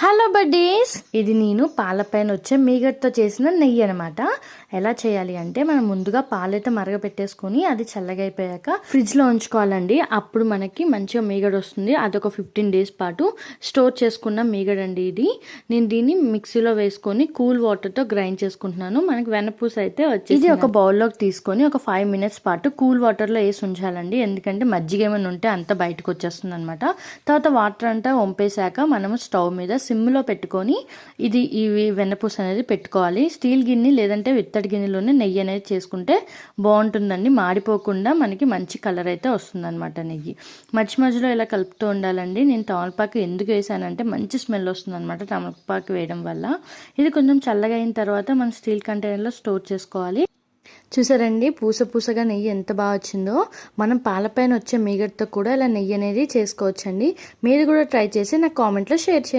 Hello buddies, ఇది నేను పాలపైన వచ్చే మీగడతో చేసిన నెయ్యి అనమాట. ఎలా చేయాలి అంటే మనం ముందుగా పాలైతే మరగపెట్టేసుకొని అది చల్లగా అయిపోయాక ఫ్రిడ్జ్లో ఉంచుకోవాలండి. అప్పుడు మనకి మంచిగా మీగడ వస్తుంది. అదొక 15 days పాటు స్టోర్ చేసుకున్న మీగడ అండి ఇది. నేను దీన్ని మిక్సీలో వేసుకొని కూల్ వాటర్తో గ్రైండ్ చేసుకుంటున్నాను. మనకి వెన్నపూస అయితే వచ్చేసి ఇది ఒక బౌల్లోకి తీసుకొని ఒక 5 minutes పాటు కూల్ వాటర్లో వేసి ఉంచాలండి. ఎందుకంటే మజ్జిగ ఏమైనా ఉంటే అంతా బయటకు వచ్చేస్తుంది అనమాట. తర్వాత వాటర్ అంతా వంపేశాక మనము స్టవ్ మీద సిమ్లో పెట్టుకొని ఇవి వెన్నపూస అనేది పెట్టుకోవాలి. స్టీల్ గిన్నె లేదంటే విత్తడి గిన్నెలోనే నెయ్యి అనేది చేసుకుంటే బాగుంటుందండి. మాడిపోకుండా మనకి మంచి కలర్ అయితే వస్తుందన్నమాట. నెయ్యి మధ్యలో ఇలా కలుపుతూ ఉండాలండి. నేను తమలపాకు ఎందుకు వేసానంటే మంచి స్మెల్ వస్తుందన్నమాట తమలపాకు వేయడం వల్ల. ఇది కొంచెం చల్లగా అయిన తర్వాత మనం స్టీల్ కంటైనర్లో స్టోర్ చేసుకోవాలి. చూసారండి పూసగా నెయ్యి ఎంత బాగా వచ్చిందో. మనం పాలపైన వచ్చే మీగడతో కూడా ఇలా నెయ్యి అనేది చేసుకోవచ్చండి. మీరు కూడా ట్రై చేసి నాకు కామెంట్లో షేర్ చేయండి.